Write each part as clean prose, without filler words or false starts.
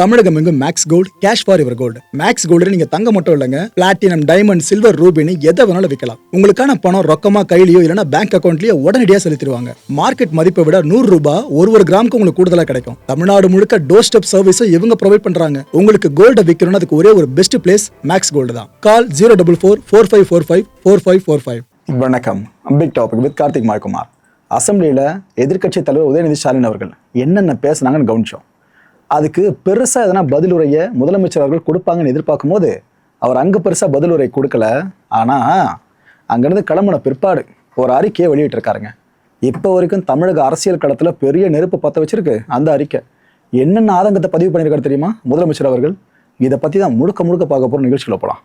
தமிழகம் எங்கும் Max Gold cash for your gold. Max Gold நீங்க தங்க மட்டும் இல்லைங்க, பிளாட்டினம், டைமண்ட், சில்வர், ரூபினி எதை வேணாலும் விற்கலாம். உங்களுக்கான பணம் ரொக்கமா கையிலயோ இல்லைன்னா பேங்க் அக்கௌண்ட்லயோ உடனடியாக செலுத்திடுவாங்க. மார்க்கெட் மதிப்பை விட 100 ரூபாய் ஒரு கிராமுக்கு உங்களுக்கு கூடுதலாக கிடைக்கும். தமிழ்நாடு முழுக்க டோர் ஸ்டெப் சர்வீஸும் இவங்க ப்ரொவைட் பண்றாங்க. உங்களுக்கு கோல்ட விற்கணும்னு அதுக்கு ஒரே ஒரு பெஸ்ட் பிளேஸ் மேக்ஸ் கோல்டு தான். கால் 04445454545. வணக்கம். Big topic with Karthik Mayakumar. அசம்பிளியில் எதிர்க்கட்சி தலைவர் உதயநிதி ஸ்டாலின் அவர்கள் என்னென்ன பேசுனாங்கன்னு கவனிச்சோம். அதுக்கு பெருசாக எதனா பதிலுரையை முதலமைச்சர் அவர்கள் கொடுப்பாங்கன்னு எதிர்பார்க்கும் போது அவர் அங்கே பெருசாக பதிலுரை கொடுக்கல. ஆனால் அங்கேருந்து கிளம்புன பிற்பாடு ஒரு அறிக்கையை வெளியிட்டிருக்காருங்க. இப்போ வரைக்கும் தமிழக அரசியல் களத்தில் பெரிய நெருப்பு பற்ற வச்சிருக்கு அந்த அறிக்கை. என்னென்ன ஆதங்கத்தை பதிவு பண்ணியிருக்காரு தெரியுமா முதலமைச்சர் அவர்கள்? இதை பற்றி தான் முழுக்க பார்க்க போகிற நிகழ்ச்சியில் போகலாம்.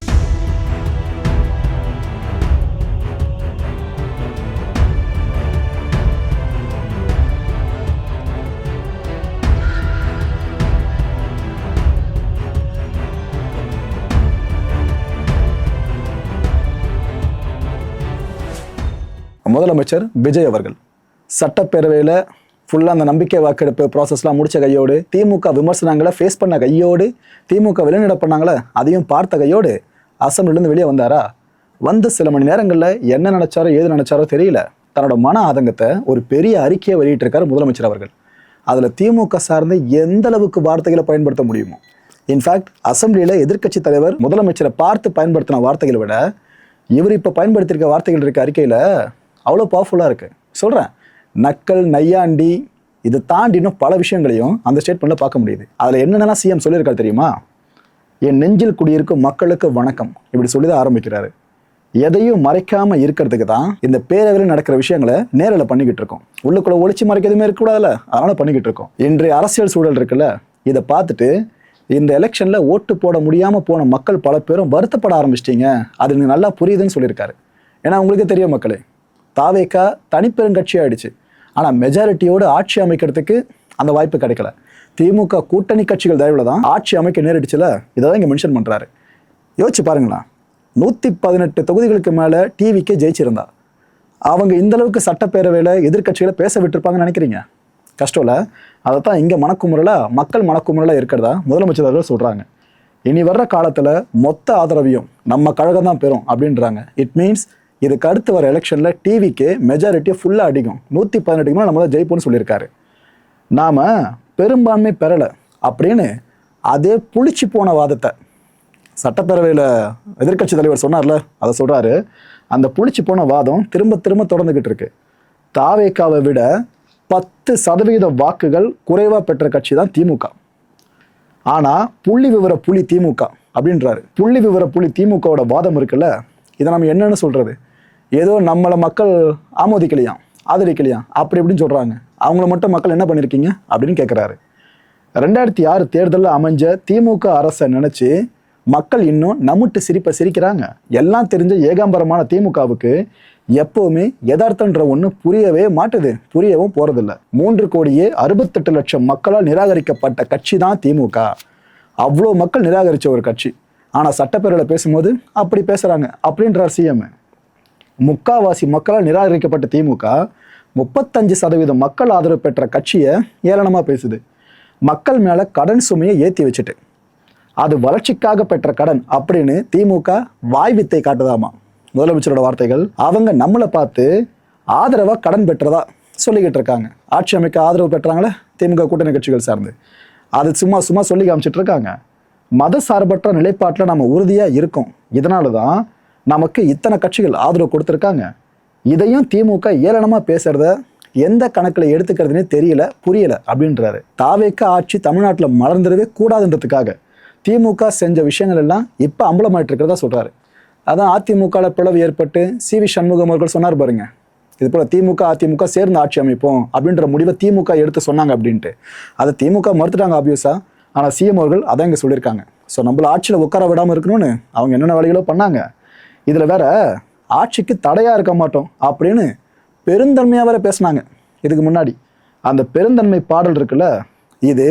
முதலமைச்சர் விஜய் அவர்கள் சட்டப்பேரவையில் ஃபுல்லாக அந்த நம்பிக்கை வாக்கெடுப்பு ப்ராசஸ்லாம் முடித்த கையோடு, திமுக விமர்சனங்களை ஃபேஸ் பண்ண கையோடு, திமுக வெளிநடை பண்ணாங்களே அதையும் பார்த்த கையோடு அசம்பிளிலேருந்து வெளியே வந்தாரா? வந்து சில மணி நேரங்களில் என்ன நினச்சாரோ ஏது நினச்சாரோ தெரியல, தன்னோட மன ஆதங்கத்தை ஒரு பெரிய அறிக்கையை வெளியிட்டிருக்காரு முதலமைச்சர் அவர்கள். அதில் திமுக சார்ந்து எந்த அளவுக்கு வார்த்தைகளை பயன்படுத்த முடியுமோ, இன்ஃபேக்ட் அசம்பிளியில் எதிர்க்கட்சி தலைவர் முதலமைச்சரை பார்த்து பயன்படுத்தின வார்த்தைகளை விட இவர் இப்போ பயன்படுத்தியிருக்க வார்த்தைகள் இருக்க அறிக்கையில் அவ்வளோ பவர்ஃபுல்லாக இருக்குது. சொல்கிறேன், நக்கல், நையாண்டி, இதை தாண்டி இன்னும் பல விஷயங்களையும் அந்த ஸ்டேட்மெண்ட்டில் பார்க்க முடியுது. அதில் என்னென்னலாம் சிஎம் சொல்லியிருக்காரு தெரியுமா? என் நெஞ்சில் குடியிருக்கும் மக்களுக்கு வணக்கம், இப்படி சொல்லி தான் ஆரம்பிக்கிறாரு. எதையும் மறைக்காமல் இருக்கிறதுக்கு தான் இந்த பேரவையில் நடக்கிற விஷயங்களை நேரில் பண்ணிக்கிட்டு இருக்கோம். உள்ளுக்குள்ளே ஒளிச்சு மறைக்க எதுவுமே இருக்கக்கூடாதுல்ல, அதனால் பண்ணிக்கிட்டு இருக்கோம். இன்றைய அரசியல் சூழல் இருக்குல்ல, இதை பார்த்துட்டு இந்த எலெக்ஷனில் ஓட்டு போட முடியாமல் போன மக்கள் பல பேரும் வருத்தப்பட ஆரம்பிச்சிட்டிங்க, அது எனக்கு நல்லா புரியுதுன்னு சொல்லியிருக்காரு. ஏன்னா உங்களுக்கே தெரியும் மக்களே, தாவேகா தனிப்பெருங்கட்சி ஆயிடுச்சு. ஆனால் மெஜாரிட்டியோடு ஆட்சி அமைக்கிறதுக்கு அந்த வாய்ப்பு கிடைக்கல. திமுக கூட்டணி கட்சிகள் தயவுல தான் ஆட்சி அமைக்க நேரிடுச்சுல, இதை தான் இங்கே மென்ஷன் பண்ணுறாரு. யோசிச்சு பாருங்களா, 118 தொகுதிகளுக்கு மேலே டிவிக்கே ஜெயிச்சிருந்தா அவங்க இந்த அளவுக்கு சட்டப்பேரவையில் எதிர்கட்சிகளை பேச விட்டுருப்பாங்கன்னு நினைக்கிறீங்க? கஷ்டம் இல்லை. அதை தான் இங்கே மக்கள் மனக்குமுறலாக இருக்கிறதா முதலமைச்சர் அவர்கள் சொல்கிறாங்க. இனி வர்ற காலத்தில் மொத்த ஆதரவையும் நம்ம கழகம் தான் பெறும் அப்படின்றாங்க. இட் மீன்ஸ் இதுக்கு அடுத்து வர எலெக்ஷனில் டிவிக்கு மெஜாரிட்டியை ஃபுல்லாக அடிக்கும். 118 மேலே நம்ம தான் ஜெயிப்போம்னு சொல்லியிருக்காரு. நாம் பெரும்பான்மை பெறலை அப்படின்னு அதே புளிச்சு போன வாதத்தை சட்டப்பேரவையில் எதிர்க்கட்சி தலைவர் சொன்னார்ல, அதை சொல்கிறாரு. அந்த புளிச்சு போன வாதம் திரும்ப தொடர்ந்துக்கிட்டு இருக்கு. தாவேக்காவை விட 10% வாக்குகள் குறைவாக பெற்ற கட்சி தான் திமுக. ஆனால் புள்ளி விவர புலி திமுக அப்படின்றாரு. புள்ளி விவர புலி திமுகவோட வாதம் இருக்குல்ல, இதை நம்ம என்னன்னு சொல்கிறது? ஏதோ நம்மளை மக்கள் ஆமோதிக்கலையாம், ஆதரிக்கலையாம், அப்படி இப்படின்னு சொல்கிறாங்க. அவங்கள மட்டும் மக்கள் என்ன பண்ணியிருக்கீங்க அப்படின்னு கேட்குறாரு. 2006 தேர்தலில் அமைஞ்ச திமுக அரசை நினச்சி மக்கள் இன்னும் நம்முட்டு சிரிக்கிறாங்க. எல்லாம் தெரிஞ்ச ஏகாம்பரமான திமுகவுக்கு எப்போவுமே யதார்த்தன்ற ஒன்று புரியவே மாட்டுது, புரியவும் போகிறதில்ல. 3,68,00,000 மக்களால் நிராகரிக்கப்பட்ட கட்சி தான் திமுக. அவ்வளோ மக்கள் நிராகரித்த ஒரு கட்சி. ஆனால் சட்டப்பேரவையில் பேசும்போது அப்படி பேசுகிறாங்க அப்படின்றார் சிஎம். முக்காவாசி மக்களால் நிராகரிக்கப்பட்ட திமுக 35% மக்கள் ஆதரவு பெற்ற கட்சியை ஏளனமாக பேசுது. மக்கள் மேலே கடன் சுமையை ஏற்றி வச்சுட்டு அது வளர்ச்சிக்காக பெற்ற கடன் அப்படின்னு திமுக வாய் வித்தை காட்டுதாமா. முதலமைச்சரோட வார்த்தைகள். அவங்க நம்மளை பார்த்து ஆதரவாக கடன் பெற்றதா சொல்லிக்கிட்டு இருக்காங்க. ஆட்சி அமைக்க ஆதரவு பெற்றாங்களே திமுக கூட்டணி கட்சிகள் சார்ந்து, அது சும்மா சொல்லி காமிச்சிட்டு இருக்காங்க. மத சார்பற்ற நிலைப்பாட்டில் நம்ம உறுதியாக இருக்கோம். இதனால தான் நமக்கு இத்தனை கட்சிகள் ஆதரவு கொடுத்துருக்காங்க. இதையும் திமுக ஏளனமாக பேசுகிறத எந்த கணக்கில் எடுத்துக்கிறதுனே புரியல அப்படின்றாரு. தாவேக்கா ஆட்சி தமிழ்நாட்டில் மலர்ந்துடவே கூடாதுன்றதுக்காக திமுக செஞ்ச விஷயங்கள் எல்லாம் இப்போ அம்பலமாயிட்டு இருக்கிறதா சொல்கிறாரு. அதான் அதிமுகவில் பிளவு ஏற்பட்டு சி.வி. சண்முகம் அவர்கள் சொன்னார் பாருங்க, இது போல் திமுக அதிமுக சேர்ந்து ஆட்சி அமைப்போம் அப்படின்ற முடிவை திமுக எடுத்து சொன்னாங்க அப்படின்ட்டு. அதை திமுக மறுத்துட்டாங்க ஆப்வியஸாக. ஆனால் சிஎம் அவர்கள் அதான் இங்கே சொல்லியிருக்காங்க. ஸோ நம்மள ஆட்சியில் உட்கார விடாமல் இருக்கணும்னு அவங்க என்னென்ன வேலைகளோ பண்ணாங்க. இதில் வேற ஆட்சிக்கு தடையாக இருக்க மாட்டோம் அப்படின்னு பெருந்தன்மையாக வேற பேசினாங்க இதுக்கு முன்னாடி. அந்த பெருந்தன்மை பாடல் இருக்குல்ல, இது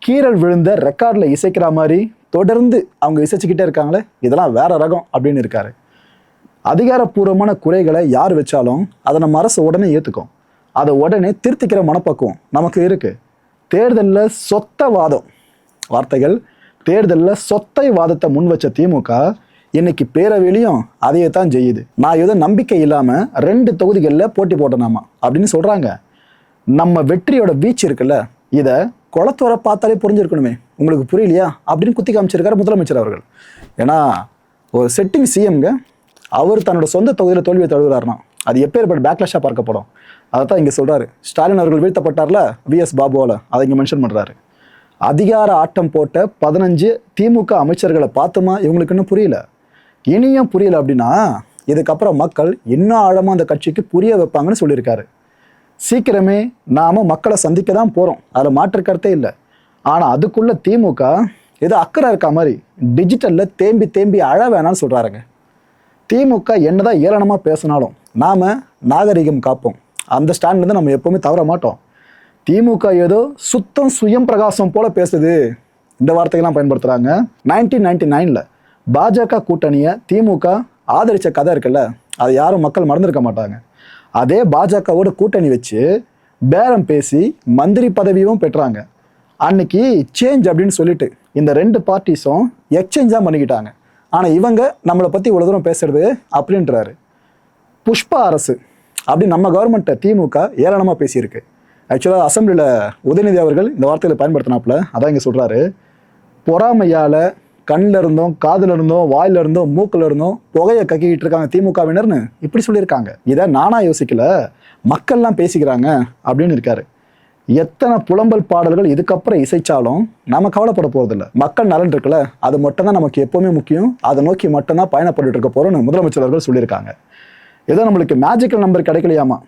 கீரல் விழுந்த ரெக்கார்டில் இசைக்கிற மாதிரி தொடர்ந்து அவங்க இசைச்சிக்கிட்டே இருக்காங்களே, இதெல்லாம் வேற ரகம் அப்படின்னு இருக்காரு. அதிகாரப்பூர்வமான குறைகளை யார் வச்சாலும் அதை நம்ம அரசு உடனே ஏற்றுக்கும். அதை உடனே திருத்திக்கிற மனப்பக்குவம் நமக்கு இருக்குது. தேர்தலில் சொத்த வாதம் வார்த்தைகள். தேர்தலில் சொத்தை வாதத்தை முன் வச்ச திமுக இன்னைக்கு பேரவையிலையும் அதையே தான் செய்யுது. நான் ஏதோ நம்பிக்கை இல்லாமல் 2 தொகுதிகளில் போட்டி போட்டனாமா அப்படின்னு சொல்கிறாங்க. நம்ம வெற்றியோட வீச்சு இருக்குல்ல, இதை குளத்தோர பார்த்தாலே புரிஞ்சிருக்கணுமே, உங்களுக்கு புரியலையா அப்படின்னு குத்தி காமிச்சிருக்காரு முதலமைச்சர் அவர்கள். ஏன்னா ஒரு செட்டிங் சிஎம்ங்க அவர் தன்னோட சொந்த தொகுதியில் தோல்வியை தழுவுறாருனா அது எப்பேற்பட்ட பேக்லாஷாக பார்க்கப்படும். அதை தான் இங்கே சொல்கிறாரு. ஸ்டாலின் அவர்கள் வீழ்த்தப்பட்டார்ல விஎஸ் பாபுவால், அதை இங்கே மென்ஷன் பண்ணுறாரு. அதிகார ஆட்டம் போட்ட 15 திமுக அமைச்சர்களை பார்த்துமா இவங்களுக்கு இன்னும் புரியல, இனியும் புரியல அப்படின்னா இதுக்கப்புறம் மக்கள் இன்னும் ஆழமாக அந்த கட்சிக்கு புரிய வைப்பாங்கன்னு சொல்லியிருக்காரு. சீக்கிரமே நாம் மக்களை சந்திக்க தான் போகிறோம், அதில் மாற்று கருத்தே இல்லை. ஆனால் அதுக்குள்ளே திமுக ஏதோ அக்கறை இருக்கா மாதிரி டிஜிட்டலில் தேம்பி தேம்பி அழ வேணாம்னு சொல்கிறாருங்க. திமுக என்னதான் ஏளனமாக பேசினாலும் நாம் நாகரிகம் காப்போம், அந்த ஸ்டாண்ட்லேருந்து நம்ம எப்போவுமே தவற மாட்டோம். திமுக ஏதோ சுத்தம் சுயம் பிரகாசம் போல பேசுது, இந்த வார்த்தைகள்லாம் பயன்படுத்துகிறாங்க. 1999 பாஜக கூட்டணியை திமுக ஆதரித்த கதை இருக்குல்ல, அதை யாரும் மக்கள் மறந்துருக்க மாட்டாங்க. அதே பாஜகவோட கூட்டணி வச்சு பேரம் பேசி மந்திரி பதவியும் பெற்றாங்க. அன்னைக்கு சேஞ்ச் அப்படின்னு சொல்லிட்டு இந்த 2 பார்ட்டிஸும் எக்ஸ்சேஞ்சாக பண்ணிக்கிட்டாங்க. ஆனால் இவங்க நம்மளை பற்றி இவ்வளோ தூரம் பேசுறது அப்படின்றாரு. புஷ்பா அரசு அப்படி நம்ம கவர்மெண்ட்டை திமுக ஏளனமாக பேசியிருக்கு. ஆக்சுவலாக அசம்பிளியில் உதயநிதி அவர்கள் இந்த வார்த்தையில் பயன்படுத்தினாப்புல, அதான் இங்கே சொல்கிறாரு. பொறாமையால் கண்ணில் இருந்தோம், காதில் இருந்தோம், வாயில் இருந்தோம், மூக்கில் இருந்தோம் புகையை கக்கிக்கிட்டு இருக்காங்க திமுகவினர்னு இப்படி சொல்லியிருக்காங்க. இதை நானாக யோசிக்கல, மக்கள்லாம் பேசிக்கிறாங்க அப்படின்னு இருக்காரு. எத்தனை புலம்பல் பாடல்கள் இதுக்கப்புறம் இசைச்சாலும் நம்ம கவலைப்பட போகிறதில்ல. மக்கள் நலன் இருக்குல்ல, அது மட்டும் தான் நமக்கு எப்போவுமே முக்கியம், அதை நோக்கி மட்டும்தான் பயணப்பட்டு இருக்க போகிறோன்னு முதலமைச்சர் அவர்கள் சொல்லியிருக்காங்க. ஏதோ நம்மளுக்கு மேஜிக்கல் நம்பர் கிடைக்கலையாமா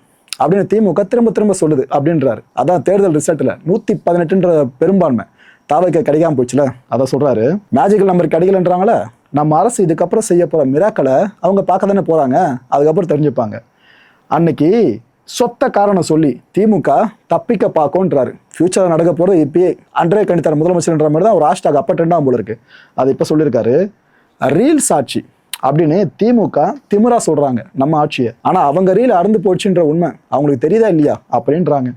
அப்படின்னு திமுக திரும்ப திரும்ப சொல்லுது அப்படின்றாரு. அதான் தேர்தல் ரிசல்ட்டில் 118ன்ற பெரும்பான்மை தாவைக்கு கிடைக்காம போச்சுல, அதை சொல்கிறாரு. மேஜிக்கல் நம்பர் கிடைக்கலன்றாங்களே, நம்ம அரசு இதுக்கப்புறம் செய்ய போகிற மிராக்களை அவங்க பார்க்க தானே போகிறாங்க, அதுக்கப்புறம் தெரிஞ்சுப்பாங்க. அன்னைக்கு சொத்த காரணம் சொல்லி திமுக தப்பிக்க பார்க்கும்ன்றாரு. ஃபியூச்சரில் நடக்க போகிறது இப்பயே அன்றே கணித்தார் முதலமைச்சர்ன்ற மாதிரி தான் ஒரு ஹேஷ்டாக் அப்போ ட்ரெண்டாகும் போல இருக்கு. அது இப்போ சொல்லியிருக்காரு. ரீல் சாட்சி அப்படின்னு திமுக திமுறா சொல்கிறாங்க நம்ம ஆட்சியை. ஆனால் அவங்க ரீல் அறந்து போச்சுன்ற உண்மை அவங்களுக்கு தெரியுதா இல்லையா அப்படின்றாங்க.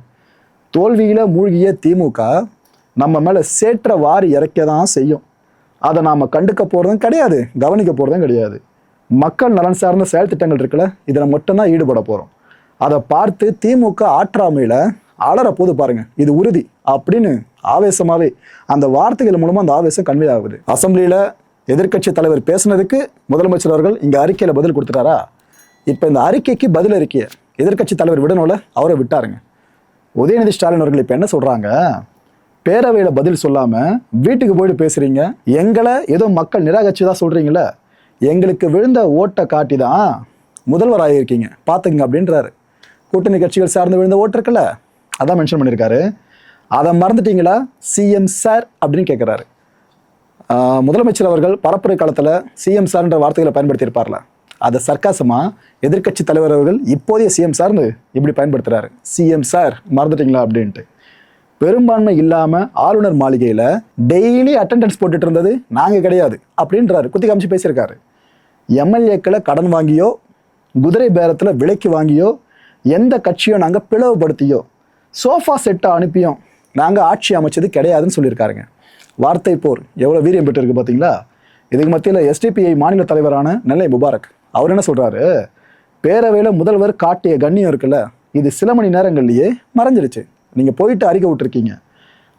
தோல்வியில் மூழ்கிய திமுக நம்ம மேலே சேற்ற வாரி இறக்க தான் செய்யும். அதை நாம் கண்டுக்க போகிறதும் கிடையாது, கவனிக்க போகிறதும் கிடையாது. மக்கள் நலன் சார்ந்த செயல் திட்டங்கள் இருக்குல்ல, இதில் மட்டும்தான் ஈடுபட போகிறோம். அதை பார்த்து திமுக ஆற்றாமையில் அலற போது பாருங்க, இது உறுதி அப்படின்னு ஆவேசமாகவே அந்த வார்த்தைகள் மூலமாக அந்த ஆவேசம் கன்வே ஆகுது. அசம்பிளியில் எதிர்க்கட்சி தலைவர் பேசுனதுக்கு முதலமைச்சர் அவர்கள் இங்கே அறிக்கையில் பதில் கொடுத்துட்டாரா? இப்போ இந்த அறிக்கைக்கு பதில் அறிக்கையை எதிர்க்கட்சி தலைவர் விடணும்ல, அவரை விட்டாருங்க. உதயநிதி ஸ்டாலின் அவர்கள் இப்போ என்ன சொல்கிறாங்க, பேரவையில் பதில் சொல்லாமல் வீட்டுக்கு போயிட்டு பேசுகிறீங்க, எங்களை ஏதோ மக்கள் நிராகரிச்சு தான் சொல்கிறீங்களே, எங்களுக்கு விழுந்த ஓட்டை காட்டி தான் முதல்வர் ஆகியிருக்கீங்க பார்த்துக்குங்க அப்படின்றாரு. கூட்டணி கட்சிகள் சார்ந்து விழுந்த ஓட்டு இருக்குல்ல, அதான் மென்ஷன் பண்ணியிருக்காரு. அதை மறந்துட்டீங்களா சிஎம் சார் அப்படின்னு கேட்குறாரு. முதலமைச்சர் அவர்கள் பரப்புரை காலத்தில் சிஎம் சார்ன்ற வார்த்தைகளை பயன்படுத்தியிருப்பார்ல, அதை சர்க்காசமாக எதிர்க்கட்சி தலைவர் அவர்கள் இப்போதைய சிஎம் சார்னு இப்படி பயன்படுத்துகிறாரு. சிஎம் சார் மறந்துட்டீங்களா அப்படின்ட்டு. பெரும்பான்மை இல்லாமல் ஆளுநர் மாளிகையில் டெய்லி அட்டெண்டன்ஸ் போட்டுட்டு இருந்தது நாங்கள் கிடையாது அப்படின்றாரு, குத்தி காமிச்சு பேசியிருக்காரு. எம்எல்ஏக்களை கடன் வாங்கியோ குதிரை பேரத்தில் விலைக்கு வாங்கியோ எந்த கட்சியோ நாங்கள் பிளவுபடுத்தியோ சோஃபா செட்டை அனுப்பியோம் நாங்கள் ஆட்சி அமைச்சது கிடையாதுன்னு சொல்லியிருக்காருங்க. வார்த்தை போர் எவ்வளோ வீரியம் பெற்றிருக்கு பார்த்தீங்களா. இதுக்கு மத்தியில் எஸ்டிபிஐ மாநில தலைவரான நெல்லை முபாரக் அவர் என்ன சொல்கிறாரு, பேரவையில் முதல்வர் காட்டிய கண்ணியம் இருக்குல்ல, இது சில மணி நேரங்கள்லேயே மறைஞ்சிருச்சு. நீங்கள் போயிட்டு அறிக்கை விட்டுருக்கீங்க,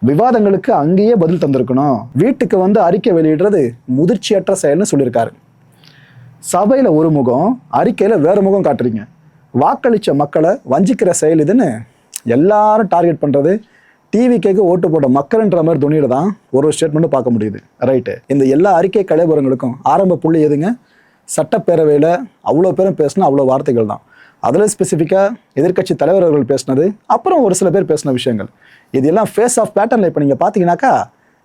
விவாதங்களுக்கு அங்கேயே பதில் தந்திருக்கணும், வீட்டுக்கு வந்து அறிக்கை வெளியிடுறது முதிர்ச்சியற்ற செயல்னு சொல்லியிருக்காரு. சபையில் ஒரு முகம், அறிக்கையில் வேறு முகம் காட்டுறீங்க, வாக்களித்த மக்களை வஞ்சிக்கிற செயல் இதுன்னு எல்லாரும் டார்கெட் பண்ணுறது டிவிக்கு ஓட்டு போட்ட மக்கள்ன்ற மாதிரி துணியில தான் ஒரு ஸ்டேட்மெண்ட்டும் பார்க்க முடியுது. ரைட்டு, இந்த எல்லா அறிக்கை கலைபுரங்களுக்கும் ஆரம்ப புள்ளி எதுங்க, சட்டப்பேரவையில் அவ்வளோ பேரும் பேசினா அவ்வளோ வார்த்தைகள் தான். அதில் ஸ்பெசிஃபிக்காக எதிர்க்கட்சி தலைவர் அவர்கள் பேசினது, அப்புறம் ஒரு சில பேர் பேசின விஷயங்கள், இது எல்லாம் ஃபேஸ் ஆஃப் பேட்டர்னில் இப்போ நீங்கள் பார்த்தீங்கன்னாக்கா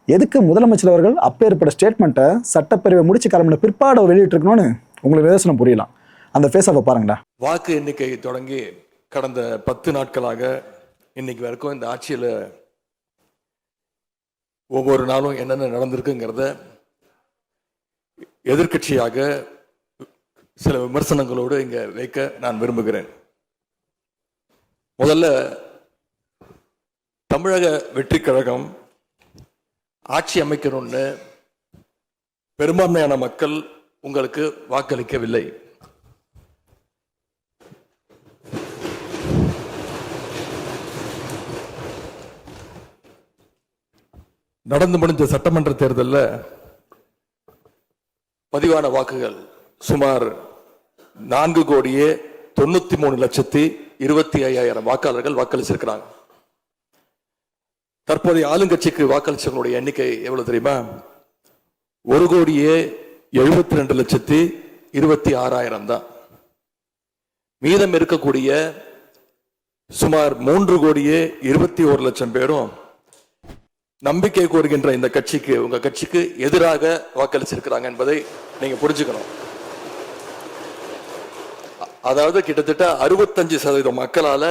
எதுக்கு முதலமைச்சர் அவர்கள் அப்பேற்பட்ட ஸ்டேட்மெண்ட்டை சட்டப்பேரவை முடிச்சு கிளம்பின பிற்பாடு வெளியிட்டிருக்கணும்னு உங்களுக்கு நிதர்சனம் புரியலாம். அந்த ஃபேஸ் ஆஃபை பாருங்களேன். வாக்கு எண்ணிக்கை தொடங்கி கடந்த 10 நாட்களாக இன்னைக்கு வரைக்கும் இந்த ஆட்சியில் ஒவ்வொரு நாளும் என்னென்ன நடந்திருக்குங்கிறத எதிர்க்கட்சியாக சில விமர்சனங்களோடு இங்க வைக்க நான் விரும்புகிறேன். முதல்ல தமிழக வெற்றி கழகம் ஆட்சி அமைக்கணும்னு பெரும்பான்மையான மக்கள் உங்களுக்கு வாக்களிக்கவில்லை. நடந்து முடிஞ்ச சட்டமன்ற தேர்தலில் பதிவான வாக்குகள் சுமார் 4,93,25,000 வாக்காளர்கள் வாக்களிச்சிருக்கிறாங்க. தற்போதைய ஆளுங்கட்சிக்கு வாக்களிச்சவங்களுடைய எண்ணிக்கை எவ்வளவு தெரியுமா? 1,72,26,000 தான். மீதம் இருக்கக்கூடிய சுமார் 3,21,00,000 பேரும் நம்பிக்கை கோருகின்ற இந்த கட்சிக்கு, உங்க கட்சிக்கு எதிராக வாக்களிச்சிருக்கிறாங்க என்பதை நீங்க புரிஞ்சுக்கணும். அதாவது கிட்டத்தட்ட 65% மக்களால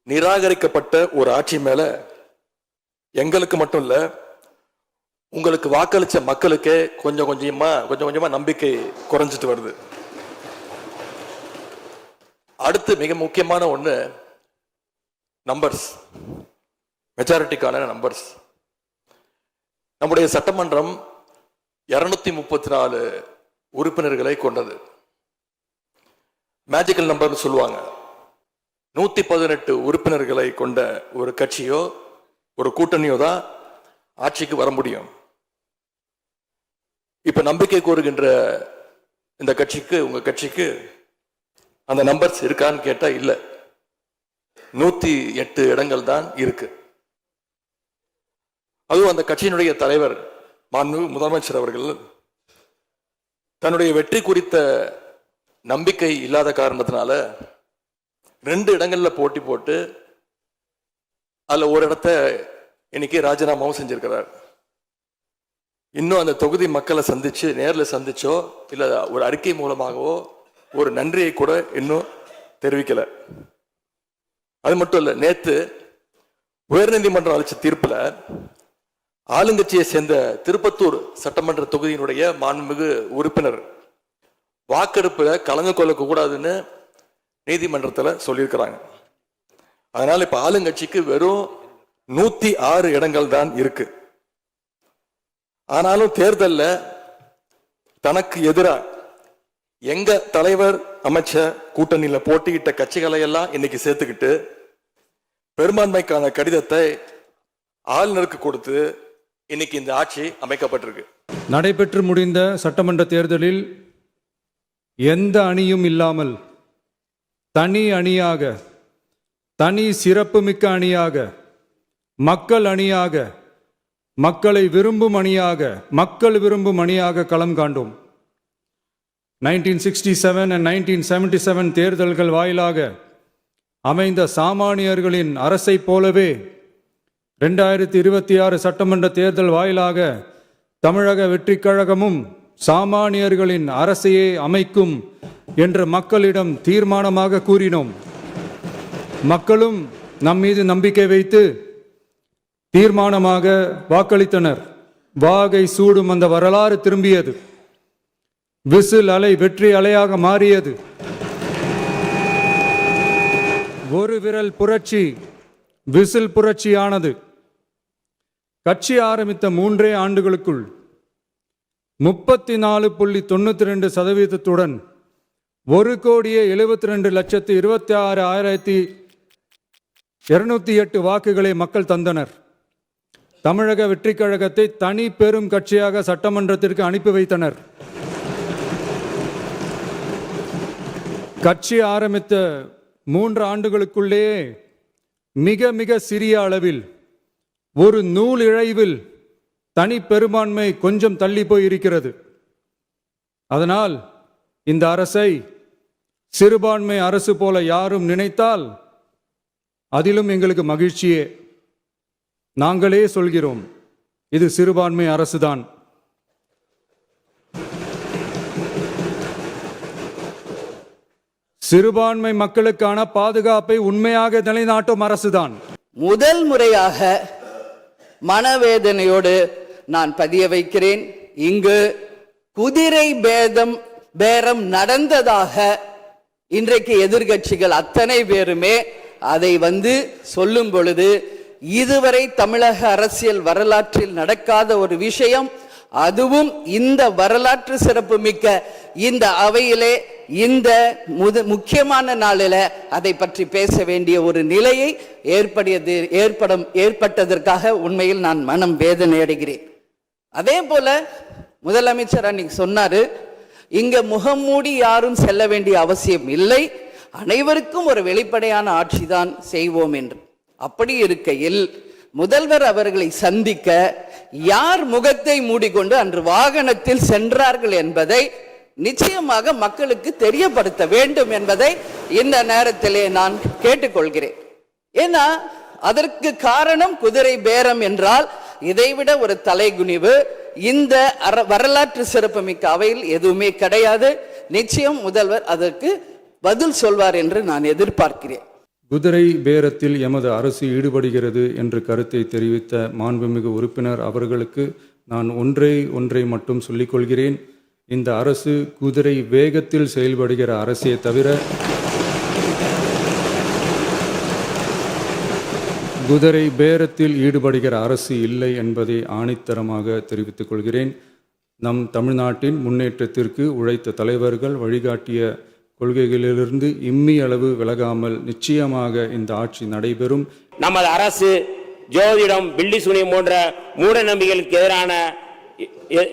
நிராகரிக்கப்பட்ட ஒரு ஆட்சி மேல எங்களுக்கு மட்டும் இல்ல, உங்களுக்கு வாக்களிச்ச மக்களுக்கே கொஞ்சம் கொஞ்சமா நம்பிக்கை குறைஞ்சிட்டு வருது. அடுத்து மிக முக்கியமான ஒண்ணு நம்பர்ஸ், மெஜாரிட்டிக்கான நம்பர்ஸ். நம்முடைய சட்டமன்றம் 234 உறுப்பினர்களை கொண்டது. மேஜிக்கல் நம்பர்னு சொல்லுவாங்க. 118 உறுப்பினர்களை கொண்ட ஒரு கட்சியோ ஒரு கூட்டணியோ தான் ஆட்சிக்கு வர முடியும். இப்ப நம்பிக்கை கோருகின்ற இந்த கட்சிக்கு, உங்க கட்சிக்கு அந்த நம்பர்ஸ் இருக்கான்னு கேட்டா இல்ல. 108 இடங்கள் தான் இருக்கு. அதுவும் அந்த கட்சியினுடைய தலைவர் மாண்புமிகு முதலமைச்சர் அவர்கள் தன்னுடைய வெற்றி குறித்த நம்பிக்கை இல்லாத காரணத்தினால 2 இடங்கள்ல போட்டி போட்டு அதுல ஒரு இடத்த இன்னைக்கு ராஜினாமாவும் செஞ்சிருக்கிறார். இன்னும் அந்த தொகுதி மக்களை சந்திச்சு, நேரில் சந்திச்சோ இல்ல ஒரு அறிக்கை மூலமாகவோ ஒரு நன்றியை கூட இன்னும் தெரிவிக்கல. அது மட்டும் இல்ல, நேத்து உயர்நீதிமன்றம் அளிச்ச தீர்ப்புல ஆளுங்கட்சியை சேர்ந்த திருப்பத்தூர் சட்டமன்ற தொகுதியினுடைய மாண்புமிகு உறுப்பினர் வாக்கெடுப்புல கலந்து கொள்ள கூடாதுன்னு நீதிமன்றத்துல சொல்லியிருக்கிறாங்க. அதனால இப்ப ஆளுங்கட்சிக்கு வெறும் 106 இடங்கள் தான் இருக்கு. ஆனாலும் தேர்தல்ல தனக்கு எதிராக எங்க தலைவர் அமைச்ச கூட்டணியில போட்டியிட்ட கட்சிகளை எல்லாம் இன்னைக்கு சேர்த்துக்கிட்டு பெரும்பான்மைக்கான கடிதத்தை ஆளுநருக்கு கொடுத்து இன்னைக்கு இந்த ஆட்சி அமைக்கப்பட்டிருக்கு. நடைபெற்று முடிந்த சட்டமன்ற தேர்தலில் எந்த அணியும் இல்லாமல் தனி அணியாக, தனி சிறப்புமிக்க அணியாக, மக்கள் அணியாக, மக்களை விரும்பும் அணியாக, மக்கள் விரும்பும் அணியாக களம் காண்டோம். 1967 and 1977 தேர்தல்கள் வாயிலாக அமைந்த சாமானியர்களின் அரசை போலவே 2026 சட்டமன்ற தேர்தல் வாயிலாக தமிழக வெற்றிக் கழகமும் சாமானியர்களின் அரசையே அமைக்கும் என்று மக்களிடம் தீர்மானமாக கூறினோம். மக்களும் நம் மீது நம்பிக்கை வைத்து தீர்மானமாக வாக்களித்தனர். வாகை சூடும் அந்த வரலாறு திரும்பியது. விசில் அலை வெற்றி அலையாக மாறியது. ஒரு விரல் புரட்சி விசில் புரட்சியானது. கட்சி ஆரம்பித்த 3 ஆண்டுகளுக்குள் 34.92% 1,72,26,208 வாக்குகளை மக்கள் தந்தனர். தமிழக வெற்றிக் கழகத்தை தனி பெரும் கட்சியாக சட்டமன்றத்திற்கு அனுப்பி வைத்தனர். கட்சி ஆரம்பித்த 3 ஆண்டுகளுக்குள்ளேயே மிக மிக சிறிய அளவில் ஒரு நூல் இழைவில் தனி பெரும்பான்மை கொஞ்சம் தள்ளி போயிருக்கிறது. அதனால் இந்த அரசை சிறுபான்மை அரசு போல யாரும் நினைத்தால் அதிலும் எங்களுக்கு மகிழ்ச்சியே. நாங்களே சொல்கிறோம், இது சிறுபான்மை அரசுதான். சிறுபான்மை மக்களுக்கான பாதுகாப்பை உண்மையாக நிலைநாட்டும் அரசுதான். முதல் முறையாக மனவேதனையோடு நான் பதிய வைக்கிறேன், இங்கு குதிரை பேரம் நடந்ததாக இன்றைக்கு எதிர்க்கட்சிகள் அத்தனை பேருமே அதை சொல்லும் பொழுது இதுவரை தமிழக அரசியல் வரலாற்றில் நடக்காத ஒரு விஷயம். அதுவும் இந்த வரலாற்று சிறப்பு மிக்க இந்த அவையிலே இந்த முக்கியமான நாளில் அதை பற்றி பேச வேண்டிய ஒரு நிலையை ஏற்பட்டதற்காக உண்மையில் நான் மனம் வேதனை அடைகிறேன். அதே போல முதலமைச்சர் அன்னைக்கு சொன்னாரு, இங்க முகமூடி யாரும் செல்ல வேண்டிய அவசியம் இல்லை, அனைவருக்கும் ஒரு வெளிப்படையான ஆட்சி தான் செய்வோம் என்று. அப்படி இருக்கையில் முதல்வர் அவர்களை சந்திக்க யார் முகத்தை மூடிக்கொண்டு அன்று வாகனத்தில் சென்றார்கள் என்பதை நிச்சயமாக மக்களுக்கு தெரியப்படுத்த வேண்டும் என்பதை இந்த நேரத்திலே நான் கேட்டுக்கொள்கிறேன். ஏன்னா அதற்கு காரணம் குதிரை பேரம் என்றால் இதைவிட ஒரு தலைகுனிவு இந்த வரலாற்று சிறப்புமிக்க அவையில் எதுவுமே கிடையாது. நிச்சயம் முதல்வர் அதற்கு பதில் சொல்வார் என்று நான் எதிர்பார்க்கிறேன். குதிரை பேரத்தில் எமது அரசு ஈடுபடுகிறது என்ற கருத்தை தெரிவித்த மாண்புமிகு உறுப்பினர் அவர்களுக்கு நான் ஒன்றை மட்டும் சொல்லிக்கொள்கிறேன். இந்த அரசு குதிரை வேகத்தில் செயல்படுகிற அரசே தவிர குதிரை பேரத்தில் ஈடுபடுகிற அரசு இல்லை என்பதை ஆணித்தரமாக தெரிவித்துக் கொள்கிறேன். நம் தமிழ்நாட்டின் முன்னேற்றத்திற்கு உழைத்த தலைவர்கள் வழிகாட்டிய கொள்கைகளிலிருந்து இம்மி அளவு விலகாமல் நிச்சயமாக இந்த ஆட்சி நடைபெறும். நமது அரசு ஜோதிடம், பில்லி சூனியம் போன்ற மூட நம்பிக்கைகளுக்கு எதிரான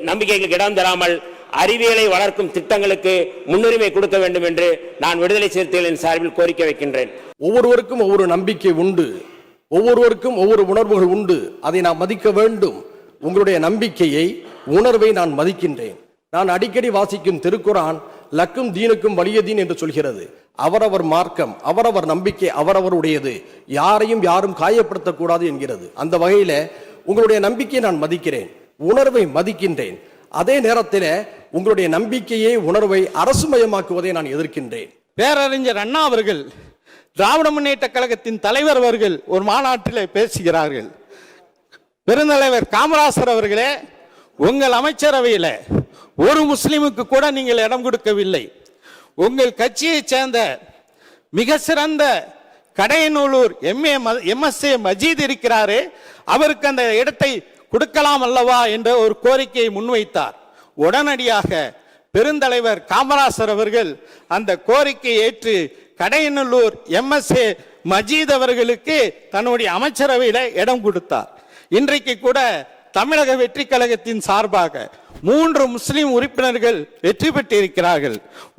நம்பிக்கைகளுக்கு இடம் தராமல் அறிவியலை வளர்க்கும் திட்டங்களுக்கு முன்னுரிமை கொடுக்க வேண்டும் என்று நான் விடுதலை சிறுத்தைகளின் சார்பில் கோரிக்கை வைக்கின்றேன். ஒவ்வொருவருக்கும் ஒவ்வொரு நம்பிக்கை உண்டு, ஒவ்வொருவருக்கும் ஒவ்வொரு உணர்வுகள் உண்டு, அதை நாம் மதிக்க வேண்டும். உங்களுடைய நம்பிக்கையை, உணர்வை நான் மதிக்கின்றேன். நான் அடிக்கடி வாசிக்கும் திருக்குரான் லக்கும் தீனுக்கும் வலிய தீன் என்று சொல்கிறது. அவரவர் மார்க்கம், அவரவர் நம்பிக்கை அவரவருடையது, யாரையும் யாரும் காயப்படுத்தக்கூடாது என்கிறது. அந்த வகையில் உங்களுடைய நம்பிக்கையை நான் மதிக்கிறேன், உணர்வை மதிக்கின்றேன். அதே நேரத்தில் உங்களுடைய நம்பிக்கையை, உணர்வை அரசுமயமாக்குவதை நான் எதிர்க்கின்றேன். பேரறிஞர் அண்ணா அவர்கள், திராவிட முன்னேற்ற கழகத்தின் தலைவர் அவர்கள் ஒரு மாநாட்டில் பேசுகிறார்கள். பெருந்தலைவர் காமராசர் அவர்களே, உங்கள் அமைச்சரவையில் ஒரு முஸ்லிமுக்கு கூட நீங்கள் இடம் கொடுக்கவில்லை. உங்கள் கட்சியை சேர்ந்த மிக சிறந்த கடையநல்லூர் MSA மஜீத் இருக்கிறாரே, அவருக்கு அந்த இடத்தை கொடுக்கலாம் அல்லவா என்ற ஒரு கோரிக்கையை முன்வைத்தார். உடனடியாக பெருந்தலைவர் காமராசர் அவர்கள் அந்த கோரிக்கையை ஏற்று கடையநல்லூர் MSA மஜீத் அவர்களுக்கு தன்னுடைய அமைச்சரவையில் இடம் கொடுத்தார். இன்றைக்கு கூட தமிழக வெற்றி கழகத்தின் சார்பாக 3 முஸ்லிம் உறுப்பினர்கள் வெற்றி பெற்றிருக்கிறார்கள்.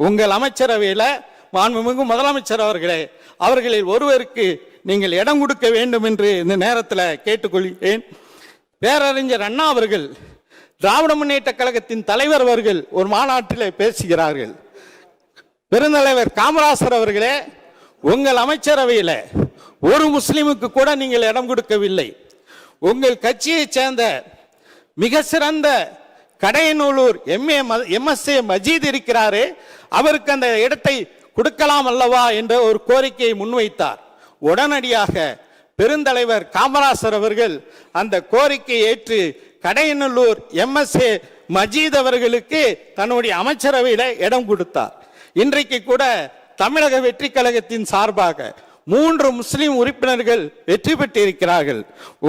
உங்கள் அமைச்சரவையில் மாண்புமிகு முதலமைச்சர் அவர்களே, அவர்களில் ஒருவருக்கு நீங்கள் இடம் கொடுக்க வேண்டும் என்று இந்த நேரத்தில் கேட்டுக்கொள்கிறேன். பேரறிஞர் அண்ணா அவர்கள், திராவிட முன்னேற்ற கழகத்தின் தலைவர் அவர்கள் ஒரு மாநாட்டில் பேசுகிறார்கள். பெருந்தலைவர் காமராசர் அவர்களே, உங்கள் அமைச்சரவையில் ஒரு முஸ்லிமுக்கு கூட நீங்கள் இடம் கொடுக்கவில்லை. உங்கள் கட்சியை சேர்ந்த மிக சிறந்த கடையநல்லூர் MSA மஜீத் இருக்கிறாரே, அவருக்கு அந்த இடத்தை கொடுக்கலாம் அல்லவா என்ற ஒரு கோரிக்கையை முன்வைத்தார். உடனடியாக பெருந்தலைவர் காமராசர் அவர்கள் அந்த கோரிக்கையை ஏற்று கடையநல்லூர் MSA மஜீத் அவர்களுக்கு தன்னுடைய அமைச்சரவையில் இடம் கொடுத்தார். இன்றைக்கு கூட தமிழக வெற்றி கழகத்தின் சார்பாக 3 முஸ்லிம் உறுப்பினர்கள் வெற்றி பெற்றிருக்கிறார்கள்.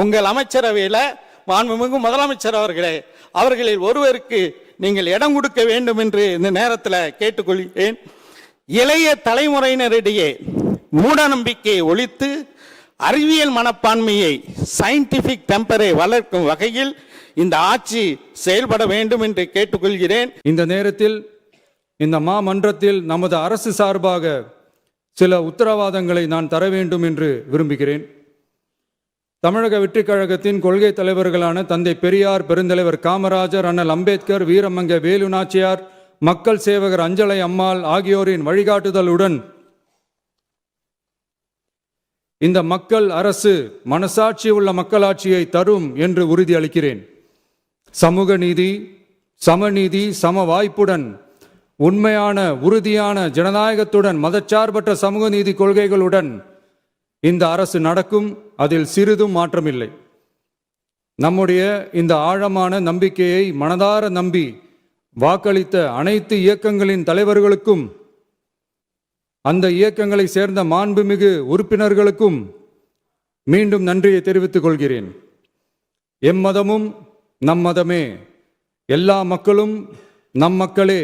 உங்கள் அமைச்சரவையில் மாண்புமிகு முதலமைச்சர் அவர்களே, அவர்களில் ஒருவருக்கு நீங்கள் இடம் கொடுக்க வேண்டும் என்று இந்த நேரத்தில் கேட்டுக்கொள்கிறேன். இளைய தலைமுறையினரிடையே மூட நம்பிக்கையை ஒழித்து அறிவியல் மனப்பான்மையை, சயின்டிபிக் டெம்பரை வளர்க்கும் வகையில் இந்த ஆட்சி செயல்பட வேண்டும் என்று கேட்டுக்கொள்கிறேன். இந்த நேரத்தில் இந்த மாமன்றத்தில் நமது அரசு சார்பாக சில உத்தரவாதங்களை நான் தர வேண்டும் என்று விரும்புகிறேன். தமிழக வெற்றிக் கழகத்தின் கொள்கை தலைவர்களான தந்தை பெரியார், பெருந்தலைவர் காமராஜர், அண்ணல் அம்பேத்கர், வீரமங்க வேலு நாச்சியார், மக்கள் சேவகர் அஞ்சலை அம்மாள் ஆகியோரின் வழிகாட்டுதலுடன் இந்த மக்கள் அரசு மனசாட்சி உள்ள மக்களாட்சியை தரும் என்று உறுதியளிக்கிறேன். சமூக நீதி, சமநீதி, சம வாய்ப்புடன், உண்மையான உறுதியான ஜனநாயகத்துடன், மதச்சார்பற்ற சமூக நீதி கொள்கைகளுடன் இந்த அரசு நடக்கும். அதில் சிறிதும் மாற்றமில்லை. நம்முடைய இந்த ஆழமான நம்பிக்கையை மனதார நம்பி வாக்களித்த அனைத்து இயக்கங்களின் தலைவர்களுக்கும், அந்த இயக்கங்களை சேர்ந்த மாண்புமிகு உறுப்பினர்களுக்கும் மீண்டும் நன்றியை தெரிவித்துக் கொள்கிறேன். எம்மதமும் நம் மதமே, எல்லா மக்களும் நம் மக்களே,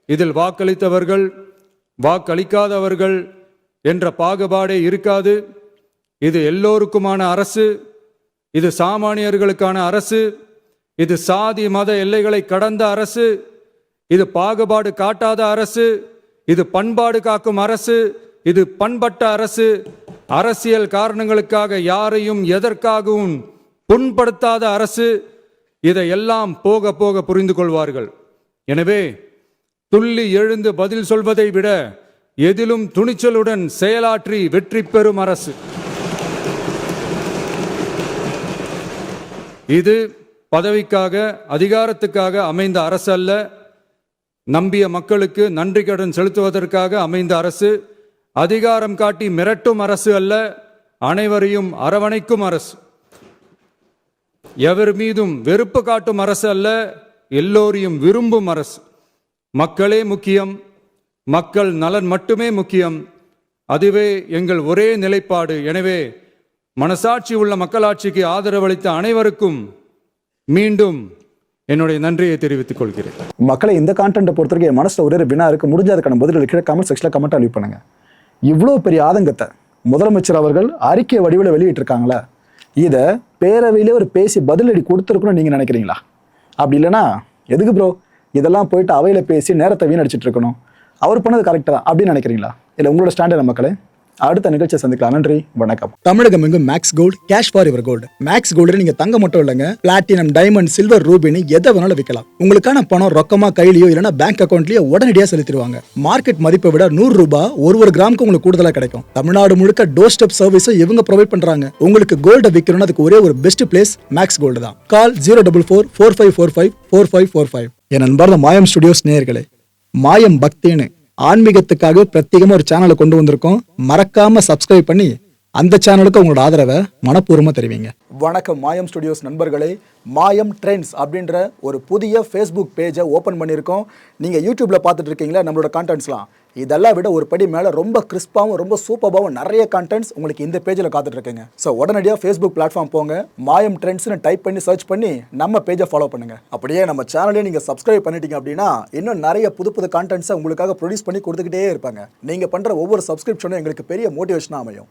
இதில் வாக்களித்தவர்கள் வாக்களிக்காதவர்கள் என்ற பாகுபாடே இருக்காது. இது எல்லோருக்குமான அரசு, இது சாமானியர்களுக்கான அரசு, இது சாதி மத எல்லைகளை கடந்த அரசு, இது பாகுபாடு காட்டாத அரசு, இது பண்பாடு காக்கும் அரசு, இது பண்பட்ட அரசு, அரசியல் காரணங்களுக்காக யாரையும் எதற்காகவும் புண்படுத்தாத அரசு. இதையெல்லாம் போக போக புரிந்து கொள்வார்கள். எனவே துள்ளி எழுந்து பதில் சொல்வதை விட எதிலும் துணிச்சலுடன் செயலாற்றி வெற்றி பெறும் அரசு இது. பதவிக்காக அதிகாரத்துக்காக அமைந்த அரசு அல்ல, நம்பிய மக்களுக்கு நன்றி கடன் செலுத்துவதற்காக அமைந்த அரசு. அதிகாரம் காட்டி மிரட்டும் அரசு அல்ல, அனைவரையும் அரவணைக்கும் அரசு. எவர் மீதும் வெறுப்பு காட்டும் அரசு அல்ல, எல்லோரையும் விரும்பும் அரசு. மக்களே முக்கியம், மக்கள் நலன் மட்டுமே முக்கியம். அதுவே எங்கள் ஒரே நிலைப்பாடு. எனவே மனசாட்சி உள்ள மக்களாட்சிக்கு ஆதரவளித்த அனைவருக்கும் மீண்டும் என்னுடைய நன்றியை தெரிவித்துக் கொள்கிறேன். மக்களை இந்த கான்டென்ட்டை பொறுத்தவரைக்கும் என் மனசில் ஒரே வினா இருக்கு. முடிஞ்ச அதுக்கான பதில்கள் கீழே கமெண்ட் செக்ஷனில் கமெண்ட் லீவ் பண்ணுங்க. இவ்வளோ பெரிய ஆதங்கத்தை முதலமைச்சர் அவர்கள் அறிக்கை வடிவில் வெளியிட்டிருக்காங்களா, இதை பேரவையிலே ஒரு பேசி பதிலடி கொடுத்துருக்கணும்னு நீங்கள் நினைக்கிறீங்களா? அப்படி இல்லைன்னா எதுக்கு ப்ரோ இதெல்லாம் போயிட்டு அவையில் பேசி நேரத்தை வீணடிச்சிட்டு இருக்கணும், அவர் பண்ணது கரெக்டாக தான் அப்படின்னு நினைக்கிறீங்களா? இல்லை உங்களோட ஸ்டாண்டர்ட் மக்களே. அடுத்த நிகழ்ச்சியை சந்திக்கலாம். நன்றி, வணக்கம். தமிழகம் எங்கும் Max Gold, cash for ever gold. Max Gold நீங்க தங்க மட்டும் இல்லைங்க, பிளாட்டினம், டைமண்ட், சில்வர், ரூபினி எதை வேணாலும் விற்கலாம். உங்களுக்கான பணம் ரொக்கமா கையிலயோ இல்லைன்னா பேங்க் அக்கௌண்ட்லயோ உடனடியாக செலுத்திடுவாங்க. மார்க்கெட் மதிப்பை விட 100 ரூபாய் ஒரு கிராமுக்கு உங்களுக்கு கூடுதலாக கிடைக்கும். தமிழ்நாடு முழுக்க டோர் ஸ்டெப் சர்வீஸும் இவங்க ப்ரொவைட் பண்றாங்க. உங்களுக்கு கோல்டை விற்கணும்னு அதுக்கு ஒரே ஒரு பெஸ்ட் பிளேஸ் மேக்ஸ் கோல்டு தான். கால் 04445454545. என் அன்பார்ந்த மாயம் ஸ்டுடியோஸ் நேயர்களே, மாயம் பக்தின்னு ஆன்மீகத்துக்காக பிரத்யேகமா ஒரு சேனலை கொண்டு வந்திருக்கோம். மறக்காம சப்ஸ்கிரைப் பண்ணி அந்த சேனலுக்கு உங்களோட ஆதரவை மனப்பூர்வமா தெரிவிங்க. வணக்கம் மாயம் ஸ்டுடியோஸ் நண்பர்களே. மாயம் ட்ரெண்ட்ஸ் அப்படின்ற ஒரு புதிய ஃபேஸ்புக் பேஜை ஓப்பன் பண்ணியிருக்கோம். நீங்கள் யூடியூப்பில் பார்த்துட்டு இருக்கீங்களா நம்மளோட கான்டென்ட்ஸ்லாம், இதெல்லாம் விட ஒரு படி மேலே ரொம்ப கிறிஸ்பாகவும் ரொம்ப சூப்பராகவும் நிறைய கான்டென்ட்ஸ் உங்களுக்கு இந்த பேஜில் காத்துட்ருக்குங்க. ஸோ உடனடியாக ஃபேஸ்புக் பிளாட்ஃபார்ம் போங்க, மாயம் ட்ரெண்ட்ஸ்னு டைப் பண்ணி சர்ச் பண்ணி நம்ம பேஜை ஃபாலோ பண்ணுங்கள். அப்படியே நம்ம சேனலையும் நீங்கள் சப்ஸ்கிரைப் பண்ணிட்டீங்க அப்படின்னா இன்னும் நிறைய புது புது கான்டென்ட்ஸை உங்களுக்காக ப்ரொடியூஸ் பண்ணி கொடுத்துக்கிட்டே இருப்பாங்க. நீங்கள் பண்ணுற ஒவ்வொரு சப்ஸ்கிரிப்ஷனும் எங்களுக்கு பெரிய மோட்டிவேஷனாக அமையும்.